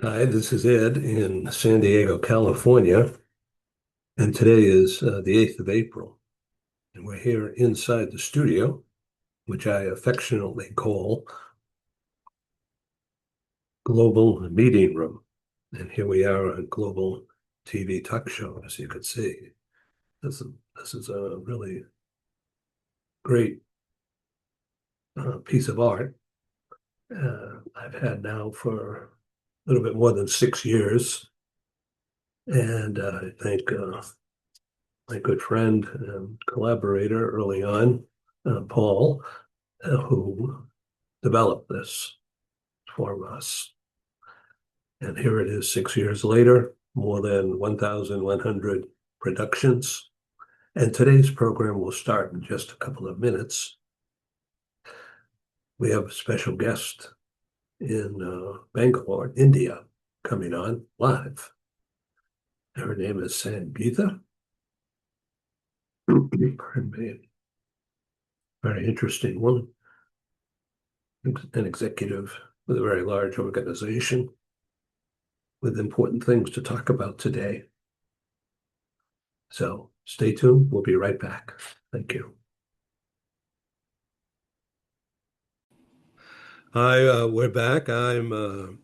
Hi, this is Ed in San Diego, California, and today is the 8th of April, and we're here inside the studio, which I affectionately call Global Meeting Room. And here we are on Global TV Talk Show, as you can see. This is a really great piece of art I've had now for a little bit more than 6 years, and I thank my good friend and collaborator early on, Paul, who developed this for us. And here it is 6 years later, more than 1,100 productions. And today's program will start in just a couple of minutes. We have a special guest in Bangalore, India, coming on live. Her name is Sangitha. Pardon me. Very interesting woman, an executive with a very large organization with important things to talk about today. So stay tuned. We'll be right back. Thank you. Hi, we're back. I'm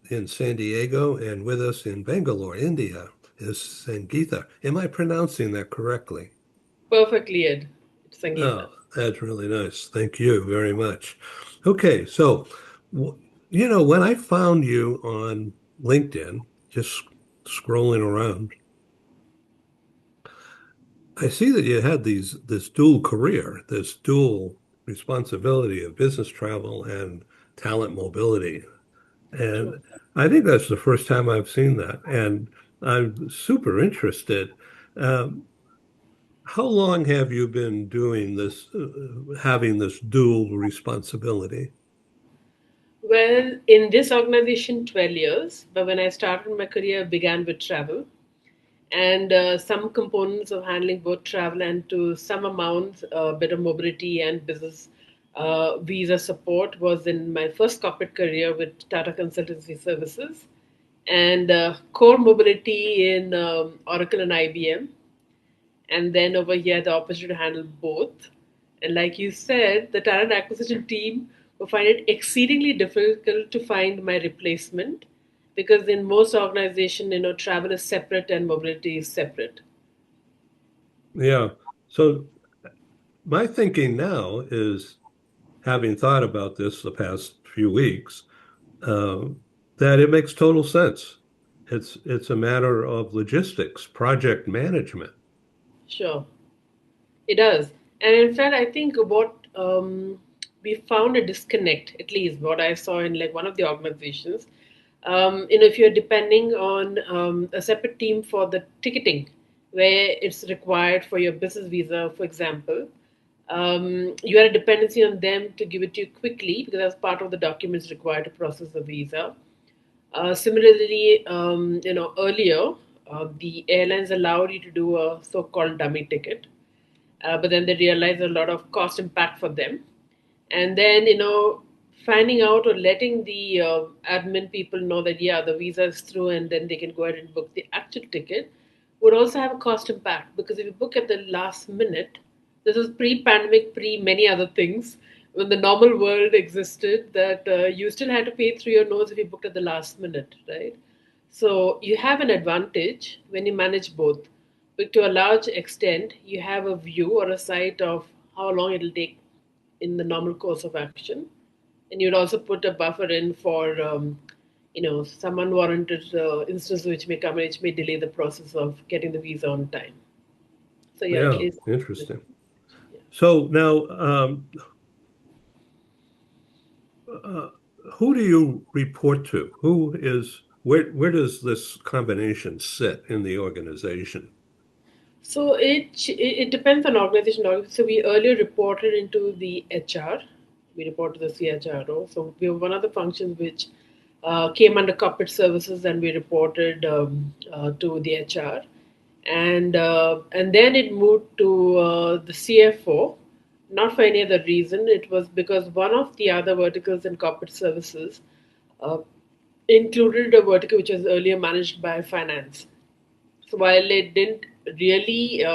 in San Diego, and with us in Bangalore, India, is Sangitha. Am I pronouncing that correctly? Perfectly, Ed. It's Sangitha. Oh, that's really nice. Thank you very much. Okay, so when I found you on LinkedIn, just scrolling around, I see that you had this dual career, this dual responsibility of business travel and talent mobility. True. And I think that's the first time I've seen that. And I'm super interested. Um, how long have you been doing this, having this dual responsibility? Well, in this organization, 12 years, but when I started my career, I began with travel. And some components of handling both travel and to some amount, better mobility and business visa support was in my first corporate career with Tata Consultancy Services and core mobility in Oracle and IBM. And then over here, the opportunity to handle both. And like you said, the talent acquisition team will find it exceedingly difficult to find my replacement because in most organizations, travel is separate and mobility is separate. Yeah. So my thinking now is, having thought about this the past few weeks, uh, that it makes total sense. It's a matter of logistics, project management. Sure, it does. And in fact, I think what we found a disconnect, at least what I saw in like one of the organizations. If you're depending on a separate team for the ticketing, where it's required for your business visa, for example, you had a dependency on them to give it to you quickly because that's part of the documents required to process the visa. Similarly, earlier, the airlines allowed you to do a so-called dummy ticket, but then they realized a lot of cost impact for them. And then, finding out or letting the admin people know that, yeah, the visa is through and then they can go ahead and book the actual ticket would also have a cost impact because if you book at the last minute, this was pre-pandemic, pre many other things, when the normal world existed, that you still had to pay through your nose if you booked at the last minute, right? So you have an advantage when you manage both. But to a large extent, you have a view or a sight of how long it'll take in the normal course of action. And you'd also put a buffer in for, some unwarranted instances which may come, which may delay the process of getting the visa on time. So yeah, at Yeah, least. interesting. Yeah. So now, uh, who do you report to? Where does this combination sit in the organization? So it depends on organization. So we earlier reported into the HR. We report to the CHRO. So we have one of the functions which came under corporate services, and we reported to the HR, and then it moved to the CFO. Not for any other reason. It was because one of the other verticals in corporate services uh, included a vertical which was earlier managed by finance. So while it didn't really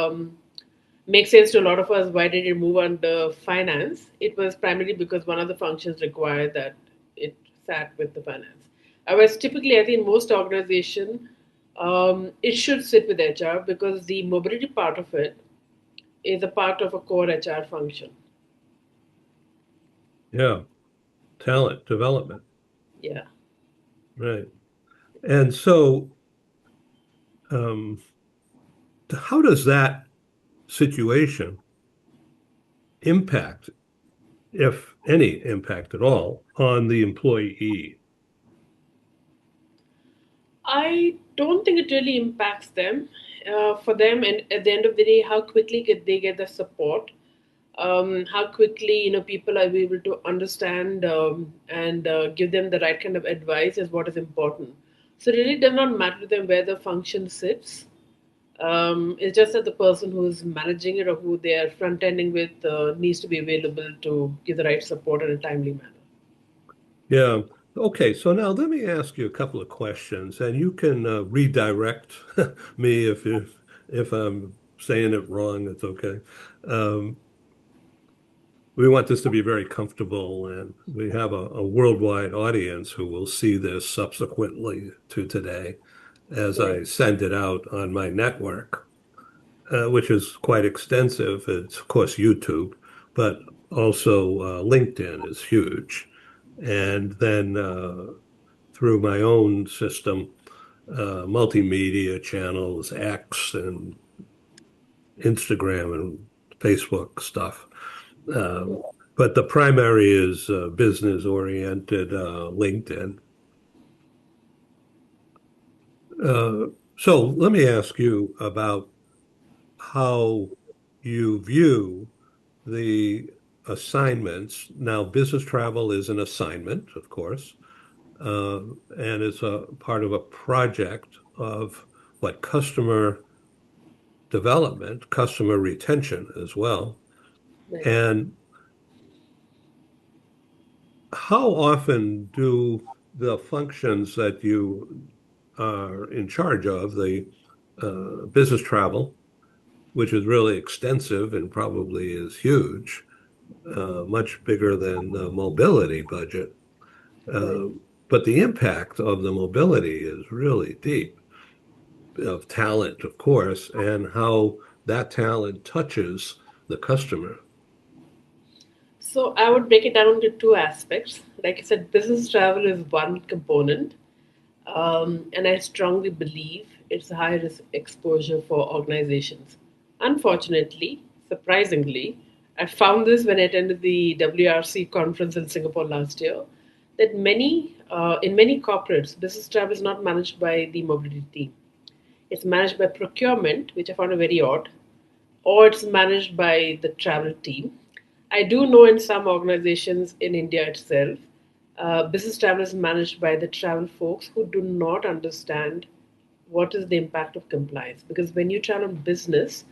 make sense to a lot of us, why did it move under finance? It was primarily because one of the functions required that it sat with the finance. Whereas typically, I think most organization, it should sit with HR because the mobility part of it is a part of a core HR function. Yeah. Talent development. Yeah. Right. And so, um, how does that situation impact, if any impact at all, on the employee? I don't think it really impacts them. For them, and at the end of the day, how quickly get they get the support? How quickly people are able to understand and give them the right kind of advice is what is important. So it really does not matter to them where the function sits. It's just that the person who is managing it or who they are front ending with needs to be available to give the right support in a timely manner. Yeah. Okay. So now let me ask you a couple of questions, and you can redirect me if I'm saying it wrong. It's okay. Um, we want this to be very comfortable, and we have a worldwide audience who will see this subsequently to today as Right, I send it out on my network, which is quite extensive. It's, of course, YouTube, but also LinkedIn is huge. And then through my own system, multimedia channels, X and Instagram and Facebook stuff. Um, but the primary is business oriented LinkedIn. Uh, so let me ask you about how you view the assignments. Now, business travel is an assignment, of course, uh, and it's a part of a project of what customer development, customer retention as well. right. And how often do the functions that you are in charge of, the business travel, which is really extensive and probably is huge, much bigger than the mobility budget, Right. uh, but the impact of the mobility is really deep, of talent, of course, and how that talent touches the customer. So I would break it down into two aspects. Like I said, business travel is one component, and I strongly believe it's a high risk exposure for organizations. Unfortunately, surprisingly, I found this when I attended the WRC conference in Singapore last year that in many corporates, business travel is not managed by the mobility team. It's managed by procurement, which I found very odd, or it's managed by the travel team. I do know in some organizations in India itself, business travel is managed by the travel folks who do not understand what is the impact of compliance. Because when you travel on business,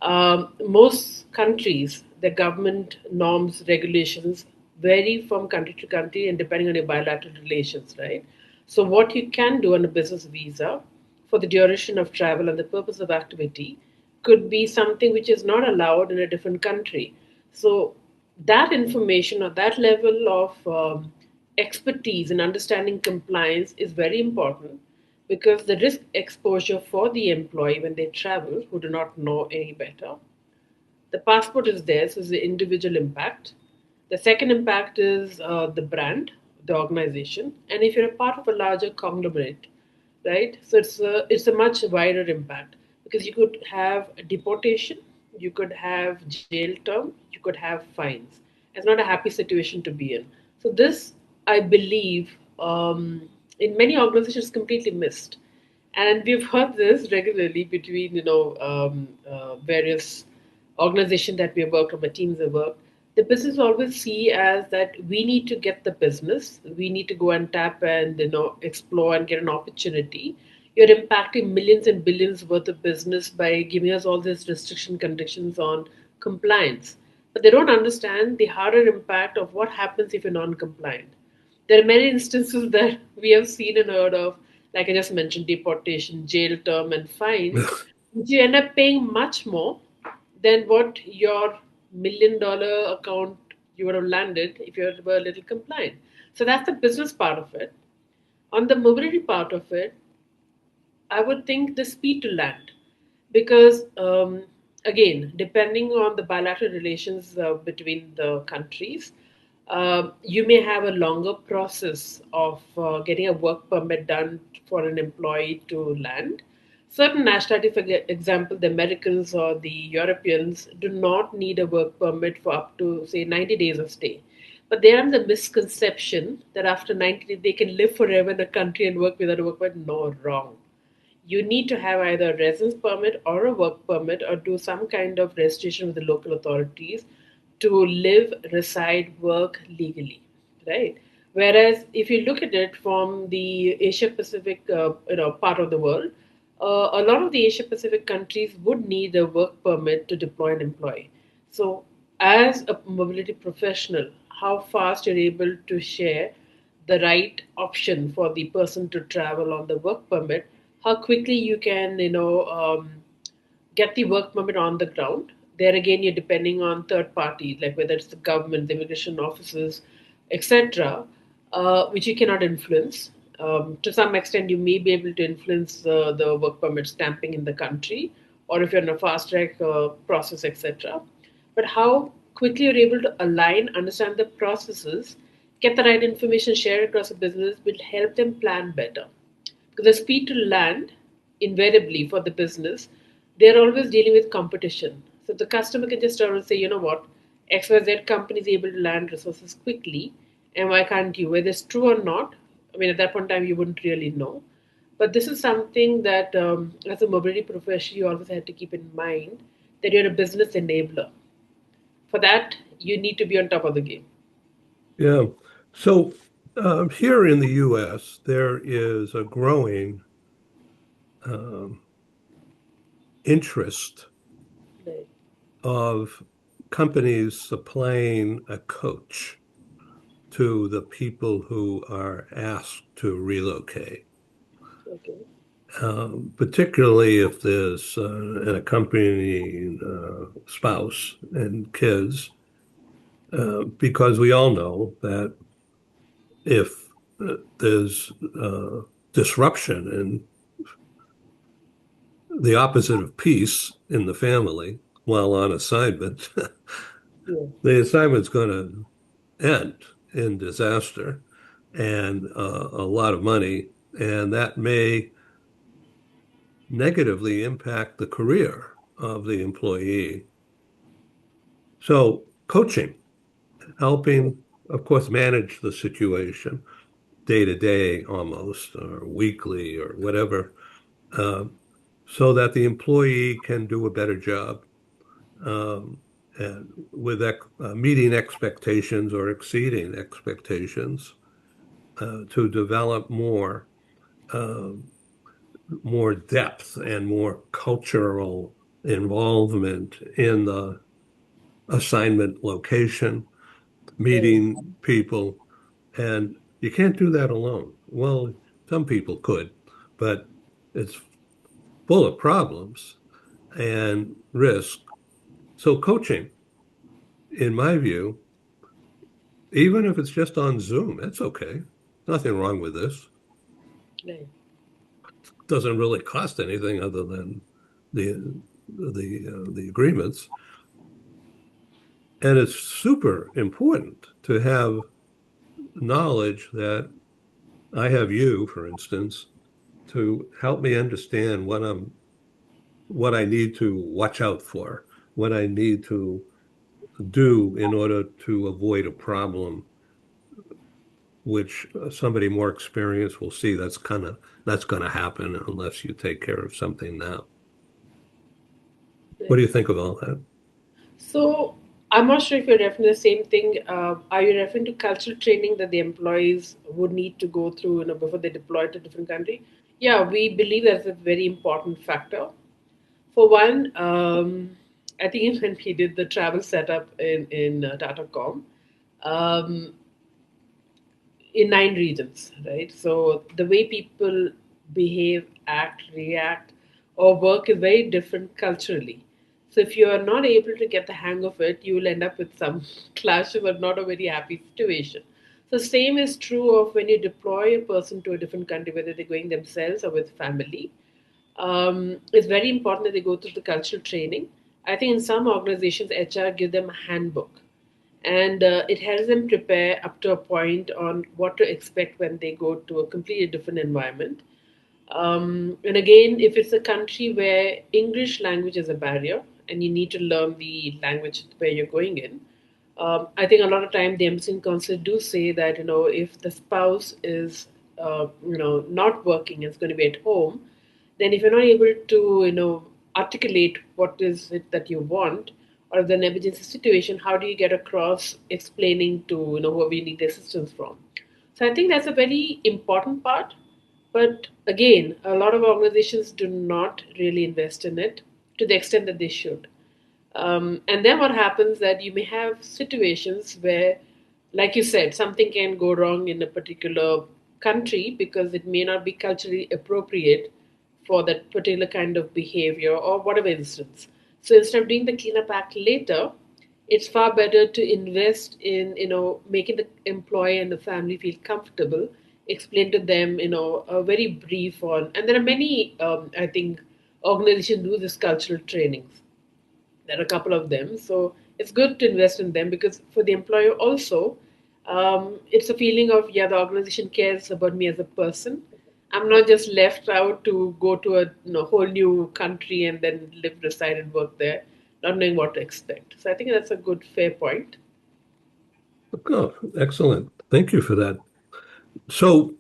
most countries, the government norms, regulations vary from country to country and depending on your bilateral relations, right? So, what you can do on a business visa for the duration of travel and the purpose of activity could be something which is not allowed in a different country. So, that information or that level of expertise in understanding compliance is very important because the risk exposure for the employee when they travel who do not know any better, the passport is there, so it's the individual impact. The second impact is the brand, the organization, and if you're a part of a larger conglomerate, right? So it's a much wider impact because you could have a deportation, you could have jail term, you could have fines. It's not a happy situation to be in. So this, I believe, in many organizations, completely missed, and we've heard this regularly between various organizations that we have worked or my teams have worked. The business always see as that we need to get the business, we need to go and tap and explore and get an opportunity. You're impacting millions and billions worth of business by giving us all these restriction conditions on compliance, but they don't understand the harder impact of what happens if you're non-compliant. There are many instances that we have seen and heard of, like I just mentioned, deportation, jail term, and fine, which you end up paying much more than what your $1 million account you would have landed if you were a little compliant. So that's the business part of it. On the mobility part of it, I would think the speed to land, because again, depending on the bilateral relations between the countries, you may have a longer process of getting a work permit done for an employee to land. Certain nationalities, for example, the Americans or the Europeans, do not need a work permit for up to, say, 90 days of stay. But there is the misconception that after 90 days they can live forever in a country and work without a work permit. No, wrong. You need to have either a residence permit or a work permit or do some kind of registration with the local authorities to live, reside, work legally, right? Whereas if you look at it from the Asia Pacific, part of the world, a lot of the Asia Pacific countries would need a work permit to deploy an employee. So, as a mobility professional, how fast you're able to share the right option for the person to travel on the work permit, how quickly you can, get the work permit on the ground. There again, you're depending on third parties, like whether it's the government, the immigration offices, etc., which you cannot influence. To some extent, you may be able to influence the work permit stamping in the country, or if you're in a fast track process, etc. But how quickly you're able to align, understand the processes, get the right information, share it across a business will help them plan better. Because the speed to land, invariably for the business, they're always dealing with competition. So the customer can just turn and say, you know what, XYZ company is able to land resources quickly, and why can't you? Whether it's true or not, I mean, at that point in time, you wouldn't really know. But this is something that, as a mobility professional, you always have to keep in mind that you're a business enabler. For that, you need to be on top of the game. Yeah. So here in the US, there is a growing um, interest Right. of companies supplying a coach to the people who are asked to relocate, Okay. particularly if there's an accompanying spouse and kids, because we all know that if there's disruption and the opposite of peace in the family while on assignment, Yeah. the assignment's going to end in disaster and a lot of money, and that may negatively impact the career of the employee. So, coaching, helping, of course, manage the situation day to day almost, or weekly, or whatever, uh, so that the employee can do a better job, um, and with meeting expectations or exceeding expectations, to develop um, more depth and more cultural involvement in the assignment location, Right. meeting people, and you can't do that alone. Well, some people could, but it's full of problems and risk. So coaching, in my view, even if it's just on Zoom, it's okay. Nothing wrong with this. Right. Doesn't really cost anything other than the agreements. And it's super important to have knowledge that I have you, for instance, to help me understand what I need to watch out for, what I need to do in order to avoid a problem, which somebody more experienced will see that's going to happen unless you take care of something now. What do Right. you think of all that? So I'm not sure if you're referring to the same thing. Are you referring to cultural training that the employees would need to go through, before they deploy to a different country? Yeah, we believe that's a very important factor. For one, I think when we did the travel setup in Tata Com, um, in 9 regions, right? So the way people behave, act, react, or work is very different culturally. So if you are not able to get the hang of it, you will end up with some clashes or not a very happy situation. So same is true of when you deploy a person to a different country, whether they're going themselves or with family. It's very important that they go through the cultural training. I think in some organizations, HR give them a handbook, and it helps them prepare up to a point on what to expect when they go to a completely different environment. And again, if it's a country where English language is a barrier and you need to learn the language where you're going in, I think a lot of time the embassy and consulate do say that if the spouse is not working, is going to be at home, then if you're not able to articulate what is it that you want, or if there's an emergency situation, how do you get across explaining to whoever you need assistance from? So I think that's a very important part. But again, a lot of organizations do not really invest in it to the extent that they should. And then what happens that you may have situations where, like you said, something can go wrong in a particular country because it may not be culturally appropriate for that particular kind of behavior or whatever instance. So instead of doing the cleanup act later, it's far better to invest in making the employee and the family feel comfortable, explain to them a very brief on, and there are many I think organizations do this cultural trainings. There are a couple of them. So it's good to invest in them because for the employer also, it's a feeling of, yeah, the organization cares about me as a person. I'm not just left out to go to a whole new country and then live, reside, and work there, not knowing what to expect. So I think that's a good, fair point. Oh, excellent. Thank you for that. So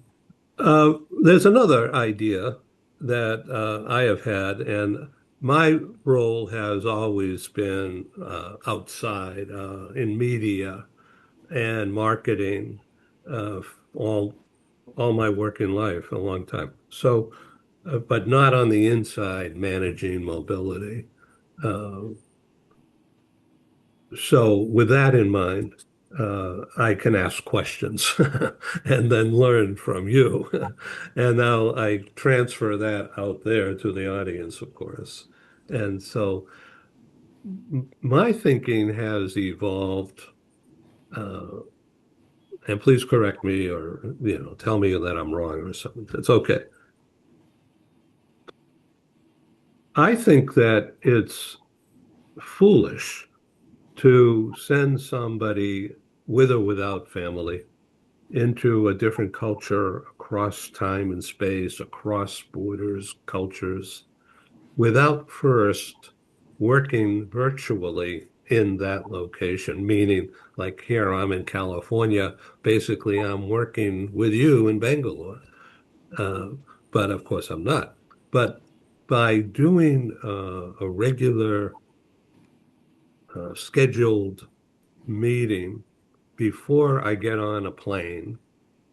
there's another idea that I have had, and my role has always been outside in media and marketing, all my working life, a long time. So, but not on the inside managing mobility. Uh, So, with that in mind, I can ask questions and then learn from you. And now I transfer that out there to the audience, of course. And so my thinking has evolved, uh, and please correct me or tell me that I'm wrong or something. It's okay. I think that it's foolish to send somebody with or without family into a different culture across time and space, across borders, cultures, without first working virtually in that location. Meaning, like here, I'm in California, basically, I'm working with you in Bangalore. Uh, but of course, I'm not. But by doing a regular scheduled meeting before I get on a plane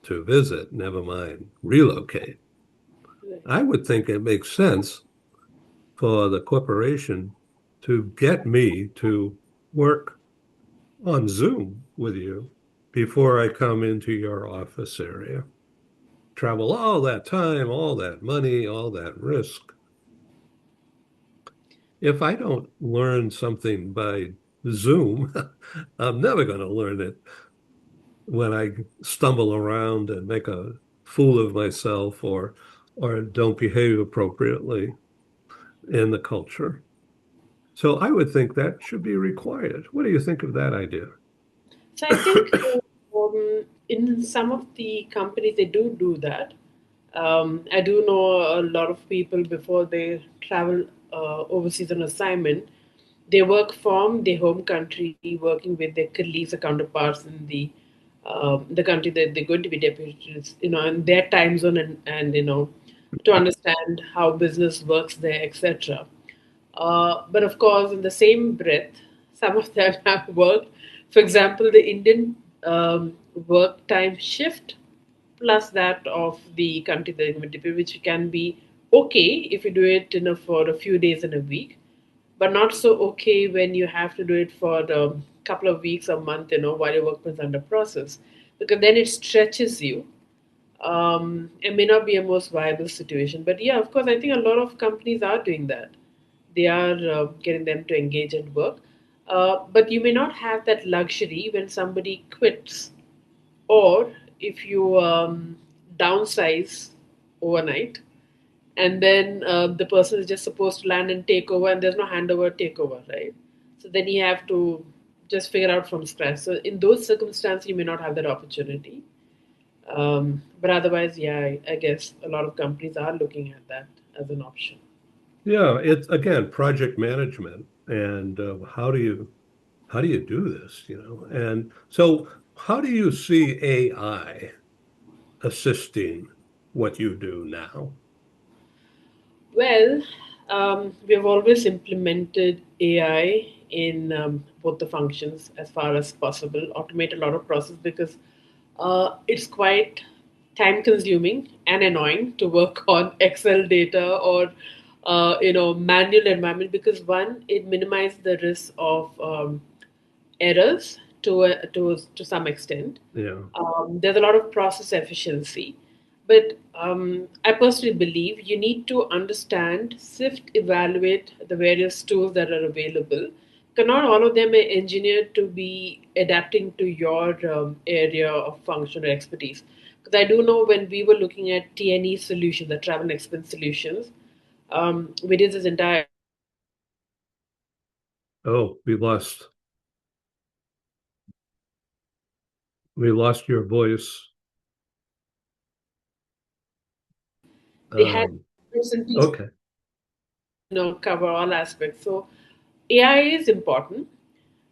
to visit, never mind relocate. I would think it makes sense for the corporation to get me to work on Zoom with you before I come into your office area. Travel all that time, all that money, all that risk. If I don't learn something by Zoom, I'm never going to learn it when I stumble around and make a fool of myself or don't behave appropriately in the culture. So I would think that should be required. What do you think of that idea? So I think in some of the companies they do that. I do know a lot of people before they travel overseas on assignment. They work from their home country, working with their colleagues or counterparts in the country that they're going to be deputies, in their time zone, and to understand how business works there, etc. But of course, in the same breath, some of them have worked. For example, the Indian work time shift plus that of the country they're going to be, which can be okay if you do it for a few days in a week, but not so okay when you have to do it for the couple of weeks or month, while your work is under process, because then it stretches you. It may not be a most viable situation, but yeah, of course, I think a lot of companies are doing that. They are getting them to engage and work, but you may not have that luxury when somebody quits, or if you downsize overnight, and then the person is just supposed to land and take over, and there's no handover takeover, right? So then you have to just figure out from scratch. So in those circumstances, you may not have that opportunity. But otherwise, yeah, I guess a lot of companies are looking at that as an option. Yeah, it's again project management, and how do you do this, And so, how do you see AI assisting what you do now? Well, we have always implemented AI in both the functions as far as possible, automate a lot of process because it's quite time consuming and annoying to work on Excel data or manual environment, because one, it minimizes the risk of errors to some extent. Yeah. There's a lot of process efficiency, but I personally believe you need to understand, sift, evaluate the various tools that are available. Because not all of them are engineered to be adapting to your area of function or expertise. Because I do know when we were looking at TNE solutions, the travel and expense solutions, we did this entire. Oh, we lost your voice. They had Um, bits and pieces, okay. cover all aspects. So AI is important.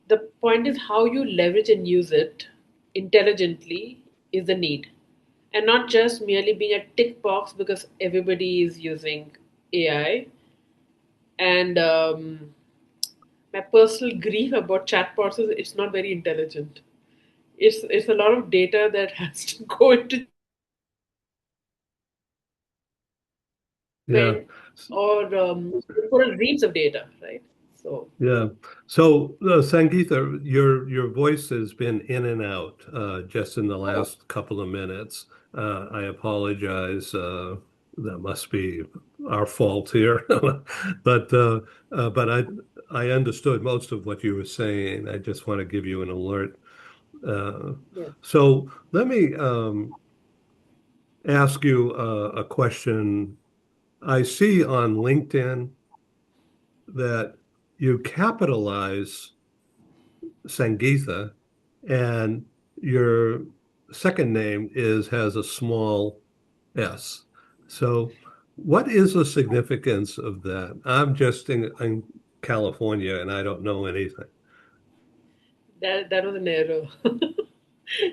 The point is how you leverage and use it intelligently is the need, and not just merely being a tick box because everybody is using AI. And my personal grief about chatbots is it's not very intelligent. It's a lot of data that has to go into Yeah. or for reams of data, right? So Yeah. So, Sangitha, your voice has been in and out just in the oh, last couple of minutes. I apologize. That must be our fault here. But I understood most of what you were saying. I just want to give you an alert. Uh, yeah. so let me ask you a question. I see on LinkedIn that you capitalize Sangitha, and your second name has a small s. So, what is the significance of that? I'm just in California and I don't know anything. That was an error.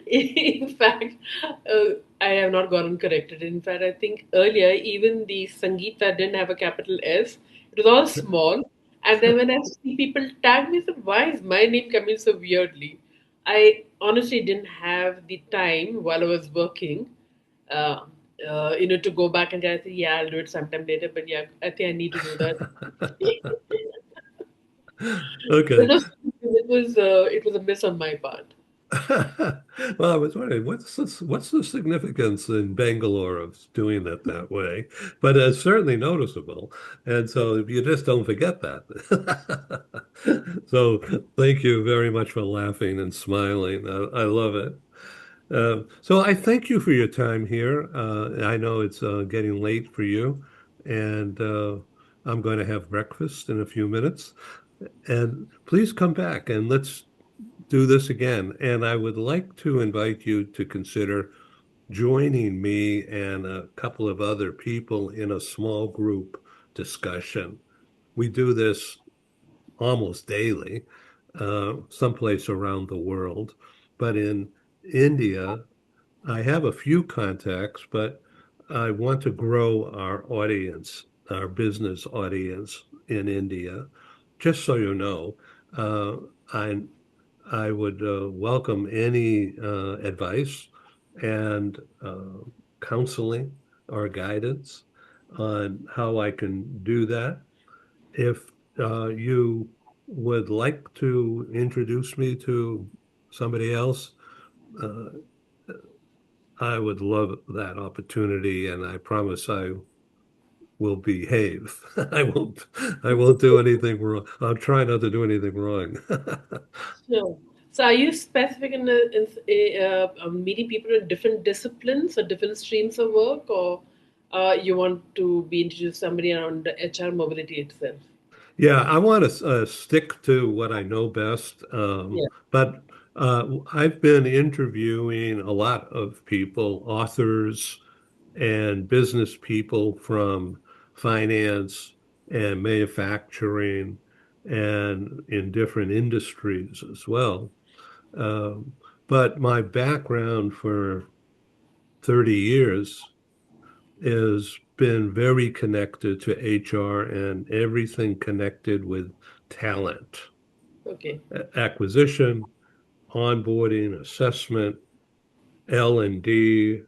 In fact, I have not gotten corrected. In fact, I think earlier even the Sangeeta didn't have a capital S. It was all small. And then when I see people tag me, I said, why is my name coming so weirdly? I honestly didn't have the time while I was working, uh, to go back and I said, yeah, I'll do it sometime later. But yeah, I think I need to do that. But Okay. no, it was a miss on my part. Well, I was wondering what's the significance in Bangalore of doing it that way, but it's certainly noticeable, and so you just don't forget that. So thank you very much for laughing and smiling. I love it. So I thank you for your time here. I know it's getting late for you, and I'm going to have breakfast in a few minutes. And please come back and let's do this again. And I would like to invite you to consider joining me and a couple of other people in a small group discussion. We do this almost daily, someplace around the world. But in India, I have a few contacts, but I want to grow our audience, our business audience in India. Just so you know, uh, I I would welcome any advice and counseling or guidance on how I can do that. If you would like to introduce me to somebody else, uh, I would love that opportunity, and I promise I will behave. I won't do anything wrong. I'll try not to do anything wrong. Sure. So, are you specific in meeting people in different disciplines or different streams of work, or you want to be introduced to somebody around the HR mobility itself? Yeah, I want to stick to what I know best. Yeah. But I've been interviewing a lot of people, authors and business people from finance and manufacturing and in different industries as well. Um, but my background for 30 years has been very connected to HR and everything connected with talent, Okay. acquisition, onboarding, assessment, L&D,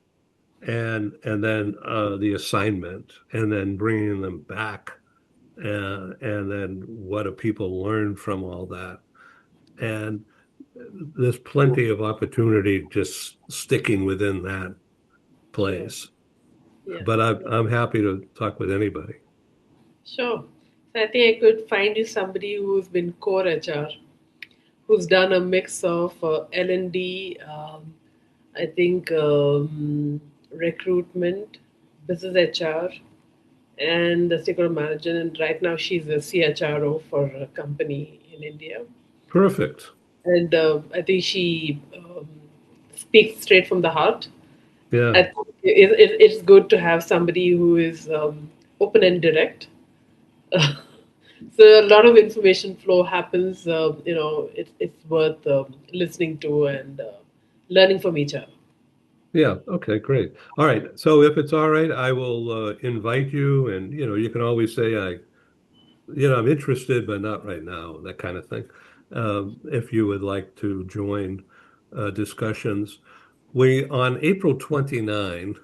and then the assignment, and then bringing them back, and then what do people learn from all that? And there's plenty of opportunity just sticking within that Sure. place. Yeah. But I'm happy to talk with anybody. Sure. So I think I could find you somebody who's been core HR, who's done a mix of L&D, I think recruitment, business HR, and the stakeholder manager. And right now she's a CHRO for a company in India. Perfect. And I think she speaks straight from the heart. I Yeah. think it's good to have somebody who is open and direct. So a lot of information flow happens. It's worth listening to and learning from each other. Yeah. Okay, great. All right. So if it's all right, I will invite you, and you can always say I'm interested, but not right now, that kind of thing. If you would like to join discussions. We on April 29,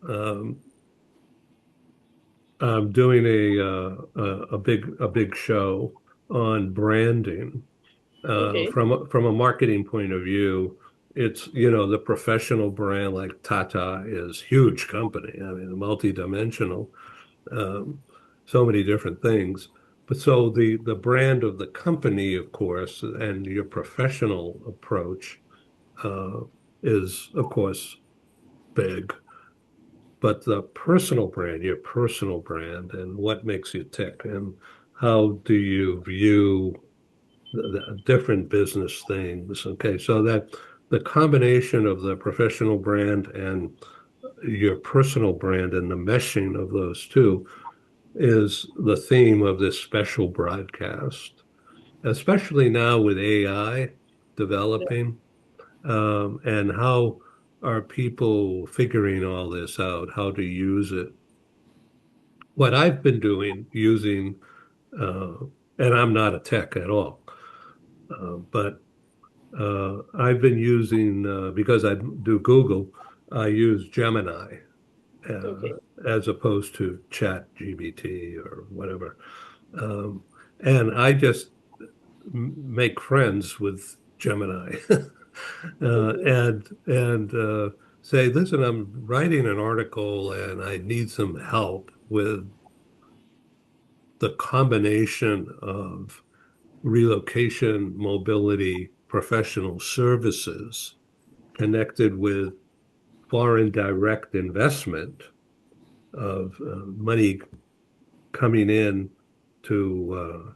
um, I'm doing a big show on branding. Okay. From a marketing point of view, it's the professional brand like Tata is huge company. I mean, multi-dimensional, um, so many different things. But so the brand of the company, of course, and your professional approach uh, is, of course, big. But the personal brand, your personal brand, and what makes you tick, and how do you view the different business things. Okay, so that the combination of the professional brand and your personal brand and the meshing of those two is the theme of this special broadcast, especially now with AI Yeah. developing. And how are people figuring all this out, how to use it? What I've been doing using, uh, and I'm not a tech at all, but I've been using, because I do Google, I use Gemini Okay. as opposed to Chat GBT or whatever. Um, and I just make friends with Gemini Mhm. and say, listen, I'm writing an article and I need some help with the combination of relocation, mobility, professional services connected with foreign direct investment of money coming in to,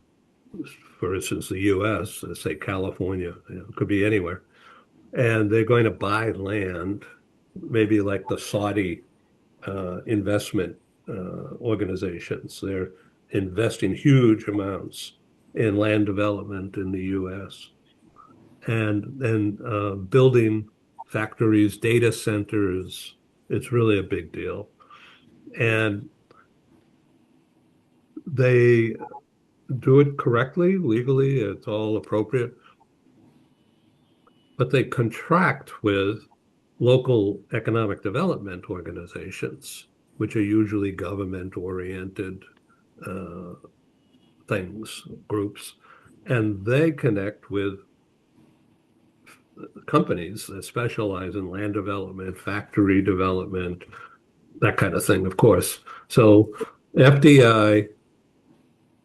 for instance, the U.S., let's say California, could be anywhere, and they're going to buy land, maybe like the Saudi investment organizations. They're investing huge amounts in land development in the U.S. and building factories, data centers. It's really a big deal. And they do it correctly, legally, it's all appropriate, but they contract with local economic development organizations, which are usually government oriented uh, things, groups. and they connect with companies that specialize in land development, factory development, that kind of thing, of course. So FDI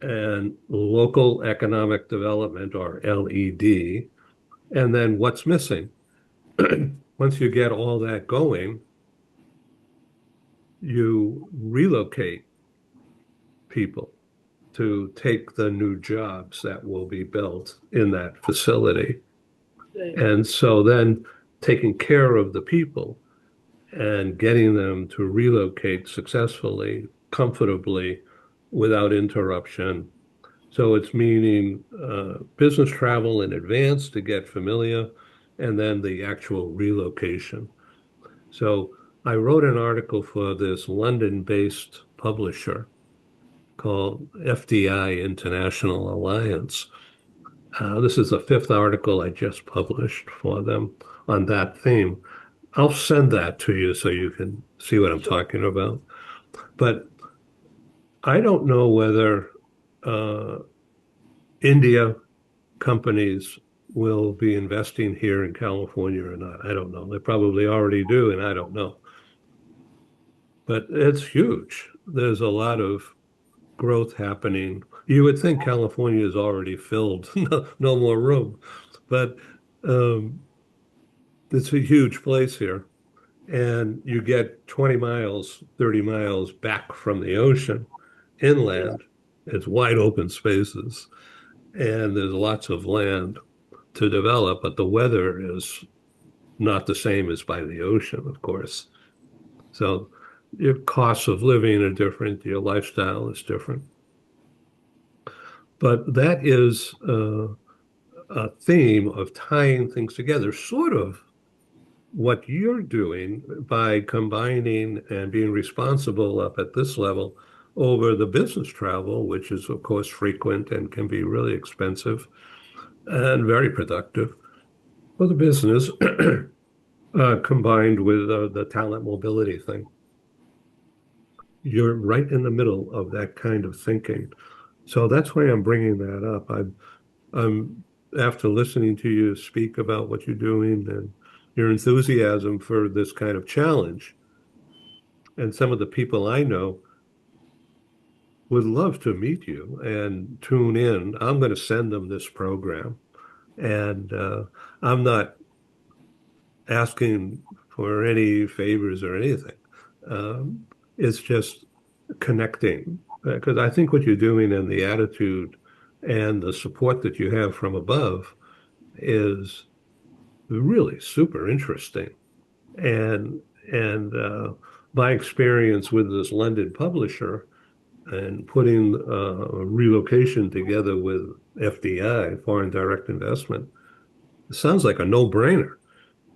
and local economic development, or LED, and then what's missing? Once you get all that going, you relocate people to take the new jobs that will be built in that facility. Right. And so then taking care of the people and getting them to relocate successfully, comfortably, without interruption. So it's meaning business travel in advance to get familiar, and then the actual relocation. So I wrote an article for this London-based publisher called FDI International Alliance. This is the fifth article I just published for them on that theme. I'll send that to you so you can see what I'm Sure. talking about. But I don't know whether uh, India companies will be investing here in California or not. I don't know. They probably already do, and I don't know. But it's huge. There's a lot of growth happening. You would think California is already filled, no more room. But um, it's a huge place here. And you get 20 miles, 30 miles back from the ocean Yeah. inland. It's wide open spaces, and there's lots of land to develop, but the weather is not the same as by the ocean, of course. So your costs of living are different, your lifestyle is different. But that is a theme of tying things together, sort of what you're doing by combining and being responsible up at this level over the business travel, which is, of course, frequent and can be really expensive and very productive for the business, combined with the talent mobility thing. You're right in the middle of that kind of thinking. So that's why I'm bringing that up. I'm after listening to you speak about what you're doing and your enthusiasm for this kind of challenge, and some of the people I know would love to meet you and tune in. I'm going to send them this program, and I'm not asking for any favors or anything. Um, it's just connecting because I think what you're doing and the attitude and the support that you have from above is really super interesting. And my experience with this London publisher and putting relocation together with FDI, foreign direct investment, it sounds like a no-brainer,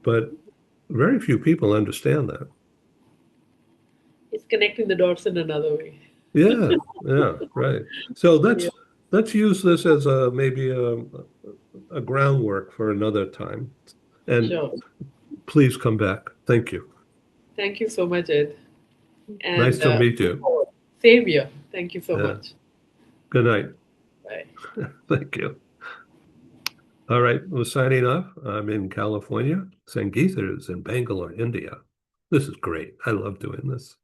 but very few people understand that. It's connecting the dots in another way. Yeah, yeah, right. So Yeah. let's use this as a maybe a groundwork for another time. And Sure. please come back. Thank you. Thank you so much, Ed. Nice And to meet look you. forward. Same here. Thank you so Yeah. much. Good night. Bye. Thank you. All right, we're signing off. I'm in California. Sangitha is in Bangalore, India. This is great. I love doing this.